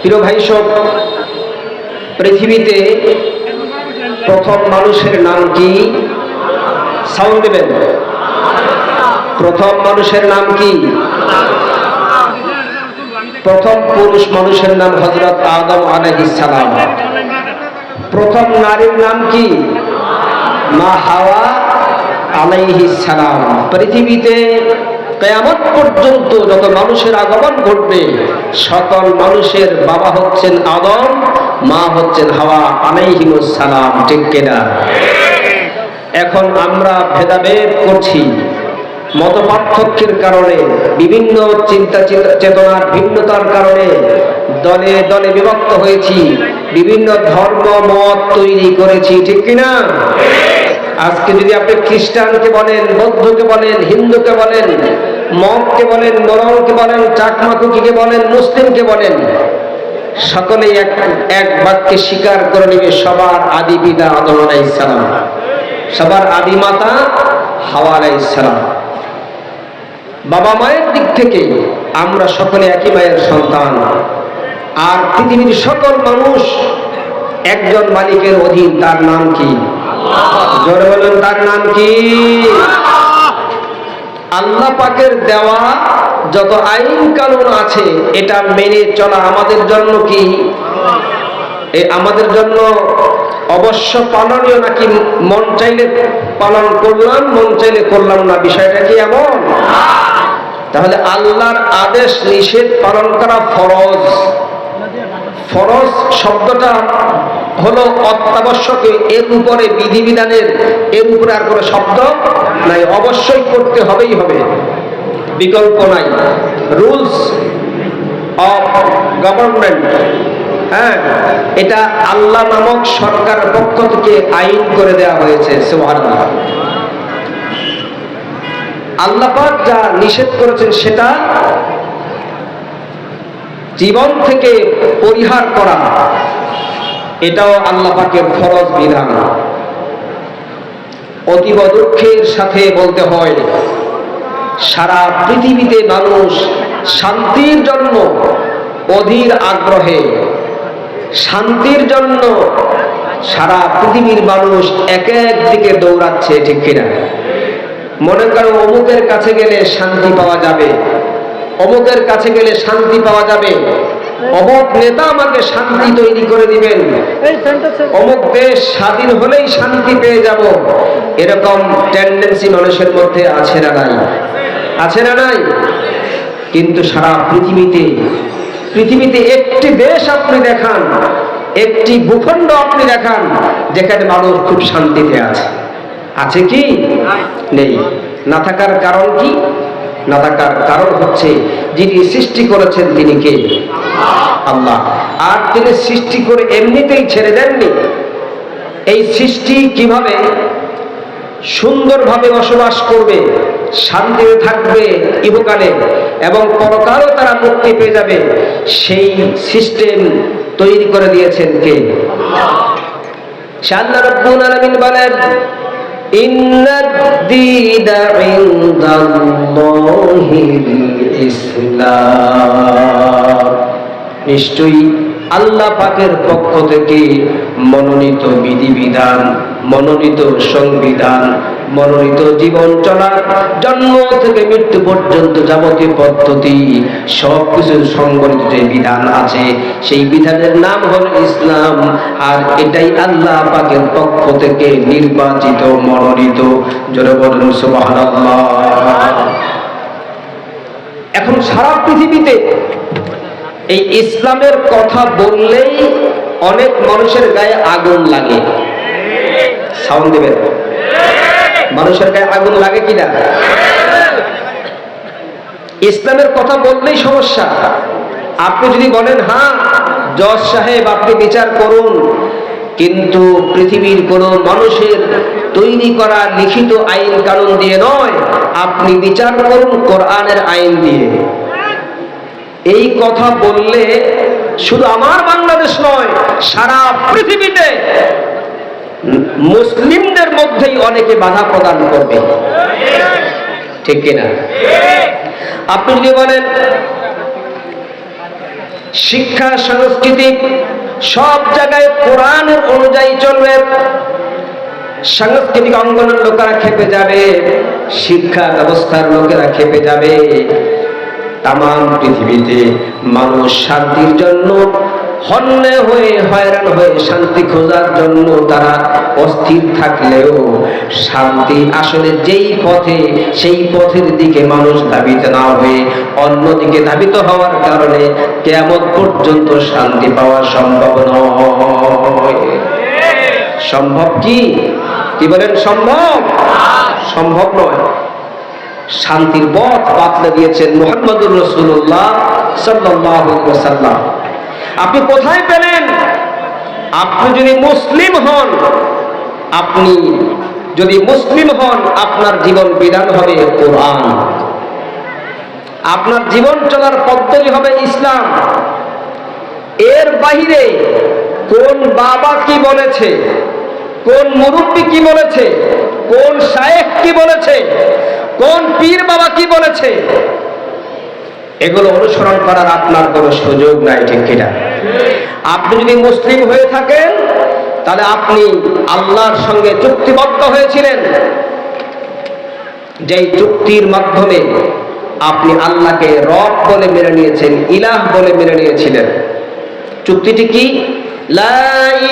প্রিয় ভাই সব, পৃথিবীতে প্রথম মানুষের নাম কি? সাউন্ড দেবেন। প্রথম মানুষের নাম কি? প্রথম পুরুষ মানুষের নাম হযরত আদম আলাইহিস সালাম। প্রথম নারীর নাম কি? মা হাওয়া আলাইহিস সালাম। পৃথিবীতে কিয়ামত পর্যন্ত যত মানুষের আগমন ঘটবে, সকল মানুষের বাবা হচ্ছেন আদম, মা হচ্ছেন হাওয়া আলাইহিস সালাম। ঠিক কিনা? এখন আমরা ভেদাভেদ করছি, মত পার্থক্যের কারণে, বিভিন্ন চিন্তা চেতনার ভিন্নতার কারণে দলে দলে বিভক্ত হয়েছি, বিভিন্ন ধর্ম মত তৈরি করেছি। ঠিক কিনা? আজকে যদি আপনি খ্রিস্টানকে বলেন, বৌদ্ধকে বলেন, হিন্দুকে বলেন, মগকে বলেন, মোরংকে বলেন, চাকমাকুকিকে বলেন, মুসলিমকে বলেন, সকলেই এক বাক্যে স্বীকার করে নেবে সবার আদি পিতা আদম আলাইহিস সালাম, সবার আদি মাতা হাওয়া আলাইহিস সালাম। বাবা মায়ের দিক থেকে আমরা সকলে একই মায়ের সন্তান। আর পৃথিবীর সকল মানুষ একজন মালিকের অধীন। তার নাম কি? জোরে বলেন, তার নাম কি? আল্লাহ পাকের দেওয়া যত আইন কানুন আছে, এটা মেনে চলা আমাদের জন্য কি? আমাদের জন্য অবশ্য পালনীয়, নাকি মন চাইলে পালন করলাম, মন চাইলে করলাম না? বিষয়টা কি এমন? তাহলে আল্লাহর আদেশ নিষেধ পালন করা ফরজ। ফরজ শব্দটা হলো অত্যাবশ্যক, এর উপরে বিধিবিধানের, এর উপরে আর কোনো শব্দ নাই। অবশ্যই করতে হবেই হবে, বিকল্প নাই। রুলস অফ গভর্নমেন্ট, হ্যাঁ, এটা আল্লাহ নামক সরকারের পক্ষ থেকে আইন করে দেওয়া হয়েছে। সুবহানাল্লাহ। আল্লাহ পাক যা নিষেধ করেছেন সেটা জীবন থেকে পরিহার করা, এটাও আল্লাহ পাকের ফরজ বিধান। অতীব দুঃখের সাথে বলতে হয়, সারা পৃথিবীতে মানুষ শান্তির জন্য অধীর আগ্রহে, শান্তির জন্য সারা পৃথিবীর মানুষ এক এক দিকে দৌড়াচ্ছে। ঠিক কিনা? মনে করো অমুকের কাছে গেলে শান্তি পাওয়া যাবে, অমুকের কাছে গেলে শান্তি পাওয়া যাবে, অমুক নেতা আমাকে শান্তি তৈরি করে দিবেন, অমুক দেশ স্বাধীন হলেই শান্তি পেয়ে যাব। এরকম টেন্ডেন্সি মানুষের মধ্যে আছে না নাই? আছে না নাই? কিন্তু সারা পৃথিবীতে একটি দেশ আপনি দেখান, একটি ভূখণ্ড আপনি দেখান যেখানে মানুষ খুব শান্তিতে আছে? আছে কি? নেই। না থাকার কারণ কি? না থাকার কারণ হচ্ছে যিনি সৃষ্টি করেছেন তিনি কে? আল্লাহ। আর তিনি সৃষ্টি করে এমনিতেই ছেড়ে দেননি। এই সৃষ্টি কিভাবে সুন্দরভাবে বসবাস করবে, শান্তিতে থাকবে ইহকালে এবং পরকালেও তারা মুক্তি পেয়ে যাবে, সেই সিস্টেম তৈরি করে দিয়েছেন কে? আল্লাহ রাব্বুল আলামিন বলেন, ইন্নাদ-দীনা ইনদাল্লাহিল ইসলাম। নিশ্চয়ই আল্লাহ পাকের পক্ষ থেকে মনোনীত বিধিবিধান, মনোনীত সংবিধান, মনোনীত জীবন চলার জন্ম থেকে মৃত্যু পর্যন্ত যাবতীয় পদ্ধতি, সবকিছুর সংগঠিত যে বিধান আছে, সেই বিধানের নাম হলো ইসলাম। আর এটাই আল্লাহ পাকের পক্ষ থেকে নির্বাচিত, মনোনীত। জোরে বলুন সুবহানাল্লাহ। এখন সারা পৃথিবীতে এই ইসলামের কথা বললেই অনেক মানুষের গায়ে আগুন লাগে। সাউন্ড দেবেন। মানুষের গায়ে আগুন লাগে কিনা? ইসলামের কথা বললেই সমস্যা। আপনি যদি বলেন, হ্যাঁ জজ সাহেব আপনি বিচার করুন, কিন্তু পৃথিবীর কোন মানুষের তৈরি করা লিখিত আইন কানুন দিয়ে নয়, আপনি বিচার করুন কোরআনের আইন দিয়ে। এই কথা বললে শুধু আমার বাংলাদেশ নয়, সারা পৃথিবীতে মুসলিমদের মধ্যেই অনেকে বাধা প্রদান করবে। ঠিক কিনা? আপনি যদি বলেন শিক্ষা সংস্কৃতি সব জায়গায় কোরআনের অনুযায়ী চলবে। সাংস্কৃতিক অঙ্গনের লোকেরা খেপে যাবে, শিক্ষা ব্যবস্থার লোকেরা খেপে যাবে। তাম পৃথিবীতে মানুষ শান্তির জন্য হন্যে হয়ে হয়রান হয়ে শান্তি খোঁজার জন্য তারা অস্থির থাকলেও শান্তি আসলে যেই পথে, সেই পথের দিকে মানুষ ধাবিত না হয়ে অন্যদিকে ধাবিত হওয়ার কারণে কিয়ামত পর্যন্ত শান্তি পাওয়া সম্ভব নয়। সম্ভব কি? কি বলেন? সম্ভব? সম্ভব নয়। শান্তির পথ বাতলে দিয়েছেন মুহাম্মদুর রাসূলুল্লাহ সাল্লাল্লাহু আলাইহি ওয়াসাল্লাম। আপনি কোথায় পেলেন? আপনি যদি মুসলিম হন, আপনার জীবন বিধান হবে কোরআন, আপনার জীবন চলার পদ্ধতি হবে ইসলাম। এর বাইরে কোন বাবা কি বলেছে, কোন মুরব্বী কি বলেছে, কোন শায়েখ কি বলেছে, কোন পীর বাবা কি বলেছে, এগুলো অনুসরণ করার আপনার কোনো সুযোগ নাই। ঠিক কিনা? আপনি যদি মুসলিম হয়ে থাকেন তাহলে আপনি আল্লাহর সঙ্গে চুক্তিবদ্ধ হয়েছিলেন, যেই চুক্তির মাধ্যমে আপনি আল্লাহকে রব বলে মেনে নিয়েছেন, ইলাহ বলে মেনে নিয়েছিলেন। চুক্তিটি কি? লা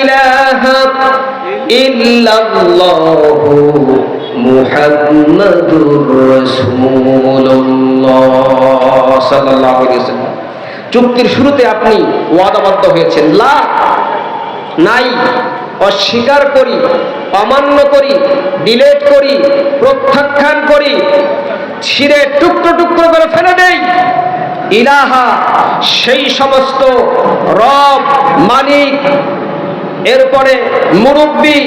ইলাহা ইল্লাল্লাহু মুহাম্মাদুর রাসূলুল্লাহ সাল্লাল্লাহু আলাইহি ওয়াসাল্লাম। চুক্তির শুরুতে আপনি ওয়াদাবদ্ধ হয়েছেন, লা নাই, অস্বীকার করি, অমান্য করি, ডিলেট করি, প্রত্যাখ্যান করি, ছিঁড়ে টুকরো টুকরো করে ফেলে দেই। ইলাহা সেই সমস্ত রব, মালিক, এরপরে মুরব্বী,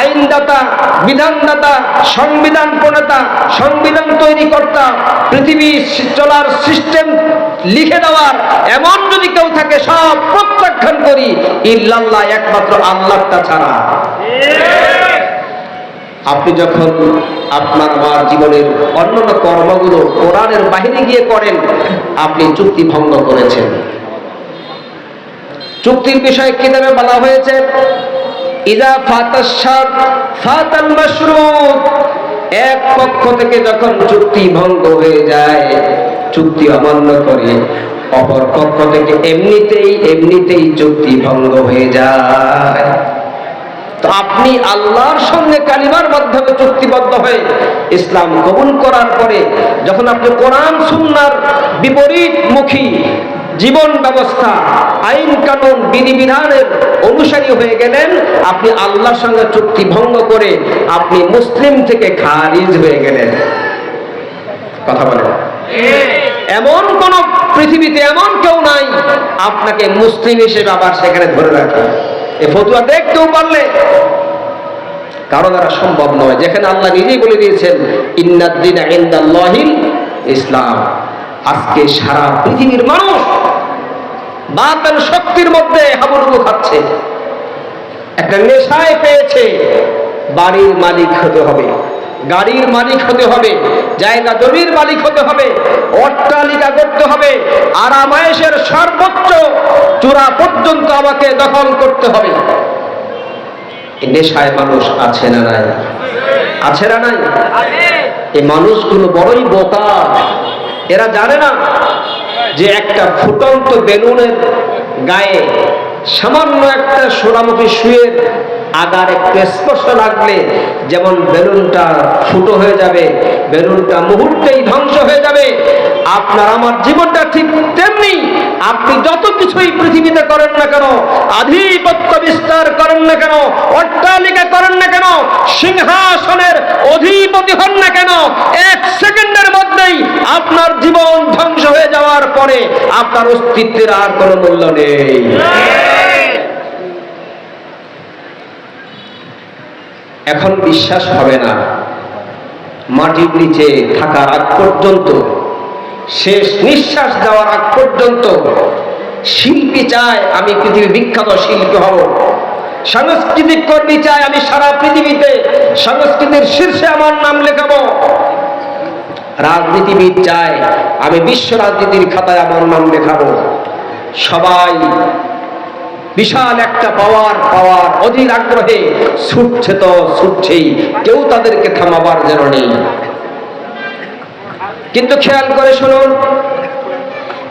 আইনদাতা, বিধানদাতা, সংবিধান প্রণেতা, সংবিধান তৈরিকর্তা, পৃথিবী চলার সিস্টেম লিখে দেওয়ার এমন যদি কেউ থাকে সব প্রত্যাখ্যান করি, ইল্লাল্লাহ, একমাত্র আল্লাহটা ছাড়া। আপনি যখন আপনার আমার জীবনের অন্যান্য কর্মগুলো কোরআনের বাহিরে গিয়ে করেন, আপনি চুক্তি ভঙ্গ করেছেন। চুক্তির বিষয়ে কিতাবে বলা হয়েছে, ইযা ফাতাশ শারত ফাতাল মাশরুত। এক পক্ষ থেকে যখন চুক্তি ভঙ্গ হয়ে যায়, চুক্তি অমান্য করে, অপর পক্ষ থেকে এমনিতেই চুক্তি ভঙ্গ হয়ে যায়। তো আপনি আল্লাহর সঙ্গে কালিমার মাধ্যমে চুক্তিবদ্ধ হয়ে ইসলাম কবুল করার পরে যখন আপনি কোরআন সুন্নাহর বিপরীতমুখী জীবন ব্যবস্থা, আইন কানুন, বিধিবিধানের অনুসারী হয়ে গেলেন, আপনি আল্লাহর সঙ্গে চুক্তি ভঙ্গ করে আপনি মুসলিম থেকে খারিজ হয়ে গেলেন। কথা বলেন? এমন কোন পৃথিবীতে এমন কেউ নাই আপনাকে মুসলিম হিসেবে আবার সেখানে ধরে রাখে। এ ফতুয়া দেখতেও পারলে কারো দ্বারা সম্ভব নয়, যেখানে আল্লাহ নিজেই বলে দিয়েছেন ইন্নাদ দীনা ইনদাল্লাহিল ইসলাম। আজকে সারা পৃথিবীর মানুষ বাতিল শক্তির মধ্যে হাবুডুবু খাচ্ছে, একটা নেশায় পেয়েছে। বাড়ির মালিক হতে হবে, গাড়ির মালিক হতে হবে, জায়গা জমির মালিক হতে হবে, অট্টালিকা করতে হবে, আরামায়েশের সর্বোচ্চ চূড়া পর্যন্ত আমাকে দখল করতে হবে। এই নেশায় মানুষ আছে না নাই? আছে না নাই? এই মানুষগুলো বড়ই বোকা। এরা জানে না যে একটা ফুটন্ত বেলুনের গায়ে সামান্য একটা সোনামুখী সুয়ের আগার একটু স্পর্শ লাগলে যেমন বেলুনটা ফুটো হয়ে যাবে, বেলুনটা মুহূর্তেই ধ্বংস হয়ে যাবে। আপনার আমার জীবনটা ঠিক তেমনি। আপনি যত কিছুই পৃথিবীতে করেন না কেন, আধিপত্য বিস্তার করেন না কেন, অট্টালিকা করেন না কেন, সিংহাসনের অধিপতি হন না কেন, এক সেকেন্ডের মধ্যেই আপনার জীবন ধ্বংস হয়ে যাওয়ার পরে আপনার অস্তিত্বের আর কোনো মূল্য নেই। এখন বিশ্বাস হবে না, মাটির নিচে থাকার আগ পর্যন্ত, শেষ নিঃশ্বাস দেওয়ার আগ পর্যন্ত শিল্পী চায় আমি পৃথিবী বিখ্যাত শিল্পী হব, সাংস্কৃতিক কর্মী চায় আমি সারা পৃথিবীতে সংস্কৃতির শীর্ষে আমার নাম লেখাবো, রাজনীতিবিদ চায় আমি বিশ্ব রাজনীতির খাতায় আমার নাম লেখাবো। সবাই বিশাল একটা পাওয়ার অধীর আগ্রহে ছুটছে তো ছুটছেই, কেউ তাদেরকে থামাবার যেন নেই। কিন্তু খেয়াল করে শুনুন,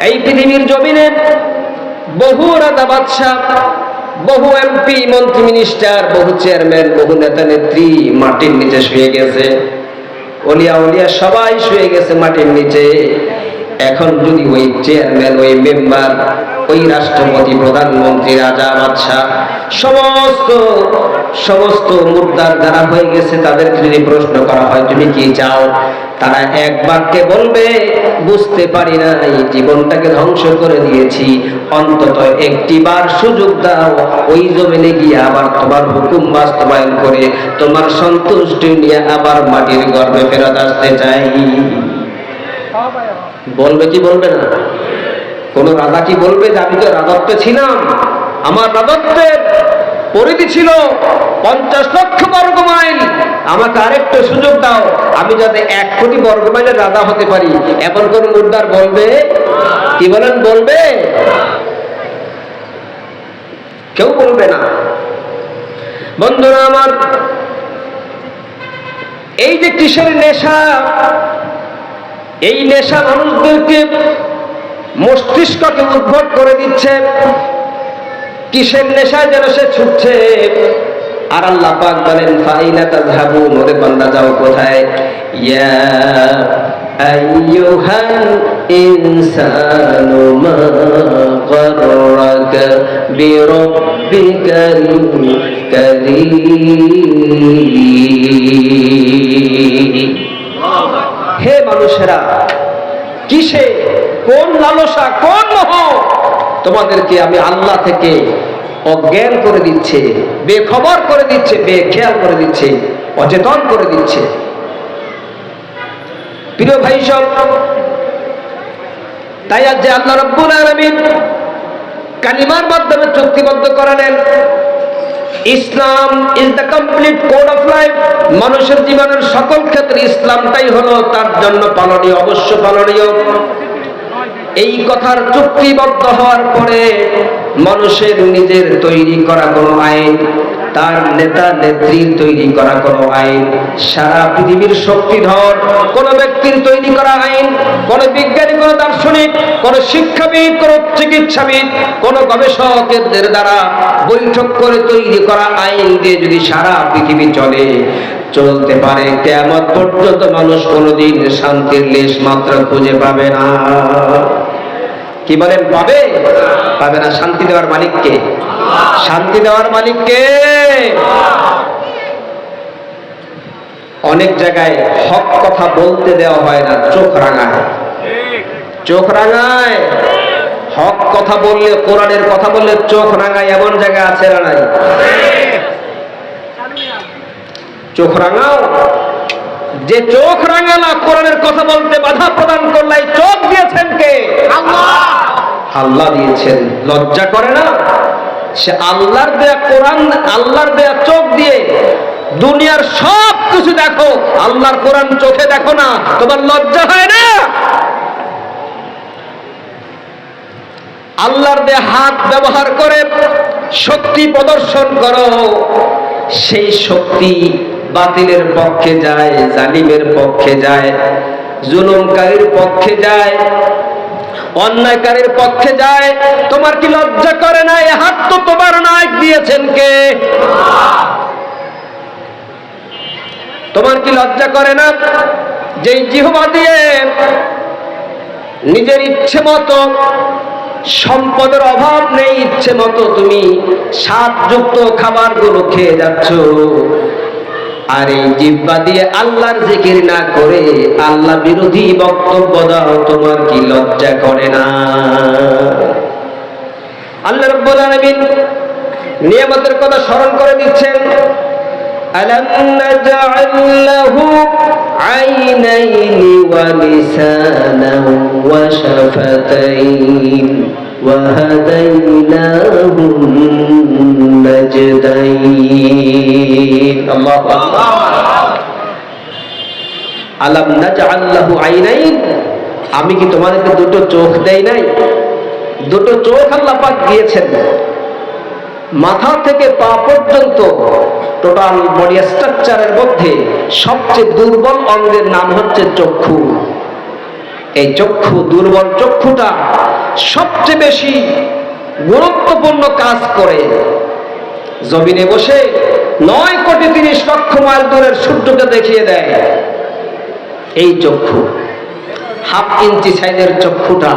এই পৃথিবীর জমিনে বহু রাজা বাদশাহ, বহু এমপি, মন্ত্রী, মিনিস্টার, বহু চেয়ারম্যান, বহু নেতা নেত্রী মাটির নিচে শুয়ে গেছে। ওলিয়া উলিয়া সবাই শুয়ে গেছে মাটির নিচে। এখন যদি ওই চেয়ারম্যান, ওই মেম্বার, ওই রাষ্ট্রপতি, প্রধানমন্ত্রী, রাজা বাদশাহ সমস্ত মুর্দার যারা হয়ে গেছে তাদেরকে যদি প্রশ্ন করা হয় তুমি কি চাও, তারা এক বাক্যে বলবে বুঝতে পারি না, এই জীবনটাকে ধ্বংস করে দিয়েছি, অন্তত একটিবার সুযোগ দাও, ওই জমিনে গিয়ে আবার তোমার হুকুম বাস্তবায়ন করে তোমার সন্তুষ্টি নিয়ে আবার মাটির গর্ভে ফেরত আসতে চাই। বলবে কি বলবে না? কোন রাজা কি বলবে যে আমি তো রাজত্বে ছিলাম, আমার রাজত্বের পরিধি ছিল 50 লক্ষ বর্গ মাইল, আমাকে আরেকটা সুযোগ দাও, আমি যাতে 1 কোটি বর্গ মাইলের রাজা হতে পারি? এমন কোন মুর্দার বলবে? কি বলেন, বলবে? কেউ বলবে না। বন্ধুরা আমার, এই যে কিসের নেশা, এই নেশা মানুষদেরকে মস্তিষ্ককে উদ্ভট করে দিচ্ছে। কিসের নেশায় যেন সে ছুটছে। আর আল্লাহ পাক বলেন ফাইনা তাযহাবুন, ওরে বান্দা যাও কোথায়? ইয়া আইয়ুহাল ইনসানু মা গাররাকা বিরাব্বিকাল কারীম। হে মানুষেরা, কিসে, কোন লালসা, কোন মোহ তোমাদেরকে আমি আল্লাহ থেকে অজ্ঞান করে দিচ্ছে, বেখবর করে দিচ্ছে, বেখেয়াল করে দিচ্ছে, অচেতন করে দিচ্ছে। প্রিয় ভাই সব, তাই আজ যে আল্লাহ রাব্বুল আলামিন কালিমার মাধ্যমে চুক্তিবদ্ধ করালেন, Islam is the complete code of life. মানুষের জীবনের সকল ক্ষেত্রে ইসলামটাই হলো তার জন্য পালনীয়, অবশ্য পালনীয়। এই কথার চুক্তিবদ্ধ হওয়ার পরে মানুষের নিজের তৈরি করা কোনো আইন, তার নেতা নেত্রীর তৈরি করা কোনো আইন, সারা পৃথিবীর শক্তিধর কোন ব্যক্তির তৈরি করা আইন, কোন বিজ্ঞানী, কোন দার্শনিক, কোন শিক্ষাবিদ, কোন চিকিৎসাবিদ, কোন গবেষকদের দ্বারা বৈঠক করে তৈরি করা আইন দিয়ে যদি সারা পৃথিবী চলতে পারে, কিয়ামত পর্যন্ত মানুষ কোনোদিন শান্তির লেশ মাত্র খুঁজে পাবে না। কি বলেন, পাবে? পাবে না। শান্তি দেওয়ার মালিককে, শান্তি দেওয়ার মালিককে। অনেক জায়গায় হক কথা বলতে দেওয়া হয় না, চোখ রাঙায়, চোখ রাঙায়। হক কথা বললে, কোরআনের কথা বললে চোখ রাঙায়, এমন জায়গা আছে না নাই? চোখ রাঙাও। যে চোখ রাঙালা কোরআনের কথা বলতে বাধা প্রদান করলে, চোখ দিয়েছেন কে? আল্লাহ। আল্লাহ দিয়েছেন। লজ্জা করে না? সে আল্লাহর দেয়া কোরআন, আল্লাহর দেয়া চোখ দিয়ে দুনিয়ার সব কিছু দেখো, আল্লাহর কোরআন চোখে দেখো না, তোমার লজ্জা হয় না? আল্লাহর দেয়া হাত ব্যবহার করে শক্তি প্রদর্শন করো, সেই শক্তি বাতিলের পক্ষে যায়, জালিমের পক্ষে যায়, জুলুমকারীর পক্ষে যায়, অন্যায়কারীর পক্ষে যায়। তোমার কি লজ্জা করে না? এই হাত তো তোমার নায়ক দিয়েছেন কে? তোমার কি লজ্জা করে না যে জিহ্বা দিয়ে নিজের ইচ্ছে মতো, সম্পদের অভাব নেই, ইচ্ছে মতো তুমি স্বাদযুক্ত খাবারগুলো খেয়ে যাচ্ছ, আর এই জিহ্বা দিয়ে আল্লাহর জিকির না করে আল্লাহ বিরোধী বক্তব্য দাও? তোমার কি লজ্জা করে না? আল্লাহ রাব্বুল আলামিন নিয়ামতের কথা স্মরণ করে দিচ্ছেন। আলাম নাজআল লাহু আইনাইনি ওয়া লিসানান ওয়া শাফাতাইন ওয়া হাদাইনাহু নাজদাইন। আল্লাহু আকবার। আলাম নাজআল লাহু আইনাইন, আমি কি তোমাদেরকে দুটো চোখ দেই নাই? দুটো চোখ আল্লাহ পাক দিয়েছেন, মাথা থেকে পা পর্যন্ত টোটাল বডি স্ট্রাকচারের মধ্যে সবচেয়ে দুর্বল অঙ্গের নাম হচ্ছে চক্ষু। এই চক্ষু, দুর্বল চক্ষুটা সবচেয়ে বেশি গুরুত্বপূর্ণ কাজ করে। জমিনে বসে 9,30,00,000 মাইল দূরের সূর্যকে দেখিয়ে দেয় এই চক্ষু। 1/2 ইঞ্চি সাইজের চক্ষুটা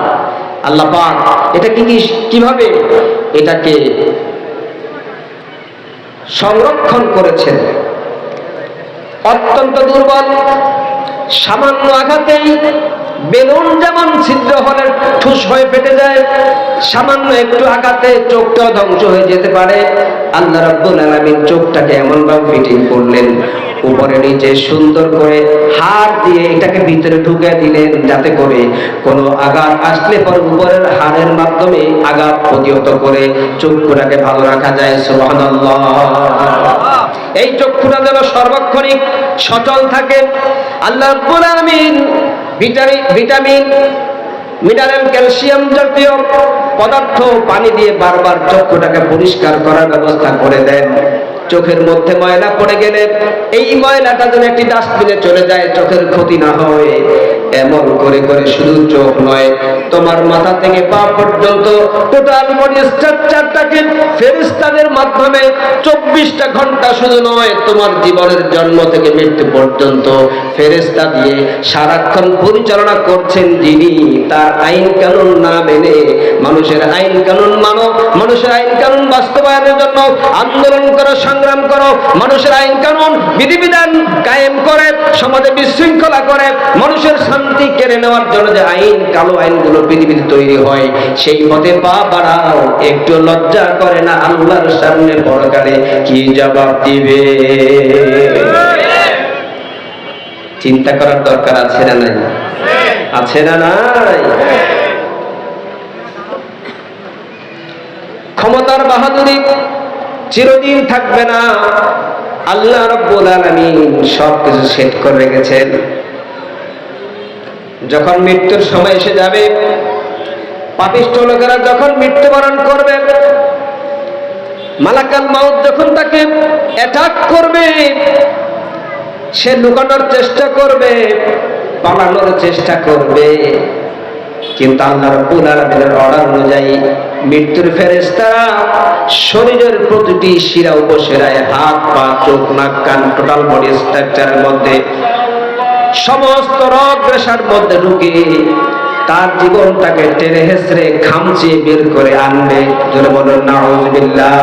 আল্লাহ পাক এটাকে কিভাবে এটাকে সংরক্ষণ করেছেন। অত্যন্ত দুর্বল, সামান্য আঘাতেই বেলুন যেমন ছিদ্র হলে ঠুস হয়ে ফেটে যায়, সামান্য একটু আঘাতে চোখটাও ধ্বংস হয়ে যেতে পারে। আল্লাহ রাব্বুল আলামিন চোখটাকে এমন ভাবে ফিটিং করলেন, উপরে নিচে সুন্দর করে হাড় দিয়ে এটাকে ভিতরে ঢুকে দিলেন, যাতে করে কোনো আঘাত আসলে পর উপরের হাড়ের মাধ্যমে আঘাত প্রতিহত করে চক্ষুটাকে ভালো রাখা যায়। সুবহানাল্লাহ। এই চক্ষুটা যেন সর্বক্ষণিক সচল থাকে। আল্লাহ রাব্বুল আলামিন ভিটামিন, মিনারেল, ক্যালসিয়াম জাতীয় পদার্থ পানি দিয়ে বারবার চক্ষুটাকে পরিষ্কার করার ব্যবস্থা করে দেন। চোখের মধ্যে ময়লা পড়ে গেলে এই ময়লাটা যেন একটি ডাস্টবিনে চলে যায়, চোখের ক্ষতি না হয়। এমন করে করে শুধু চোখ নয়, তোমার মাথা থেকে পা পর্যন্ত টোটাল বডি স্ট্রাকচারটাকে ফেরেশতাদের মাধ্যমে 24টা ঘন্টা শুধু নয়, তোমার জীবনের জন্ম থেকে মৃত্যু পর্যন্ত ফেরেশতা দিয়ে সারাক্ষণ পরিচালনা করছেন যিনি। তার আইন কানুন না মেনে মানুষের আইন কানুন মানো, মানুষের আইন কানুন বাস্তবায়নের জন্য আন্দোলন করো, সংগ্রাম করো, মানুষের আইন কানুন বিধিবিধান কায়েম করে সমাজে বিশৃঙ্খলা করে মানুষের শান্তি কেড়ে নেওয়ার জন্য যে আইন, কালো আইনগুলো পৃথিবীতে তৈরি হয়, সেই পথে পা বাড়াও। একটু লজ্জা করে না আল্লাহর সামনে পরকালে কি জবাব দিবে? চিন্তা করার দরকার আছে না নাই? আছে না নাই? ক্ষমতার বাহাদুরি চিরদিন থাকবে না। আল্লাহ রাব্বুল আলামিন সবকিছু সেট করে রেখেছেন। যখন মৃত্যুর সময় এসে যাবে, পাপিষ্ঠ লোকেরা যখন মৃত্যুবরণ করবে, মালাকাল মাউত যখন তাকে অ্যাটাক করবে, সে লুকানোর চেষ্টা করবে, পালানোর চেষ্টা করবে, কিন্তু আল্লাহ রাব্বুল আলামিনের অর্ডার অনুযায়ী মৃত্যুর ফেরেশতারা শরীরের প্রতিটি শিরা উপশিরায়, হাত পা চোখ নাক কান টোটাল বডি স্ট্রাকচারের মধ্যে সমস্ত রগ রেশার মধ্যে ঢুকে তার জীবনটাকে টেনে হেসড়ে খামচিয়ে বের করে আনবে। জোরে বলুন নাউযুবিল্লাহ।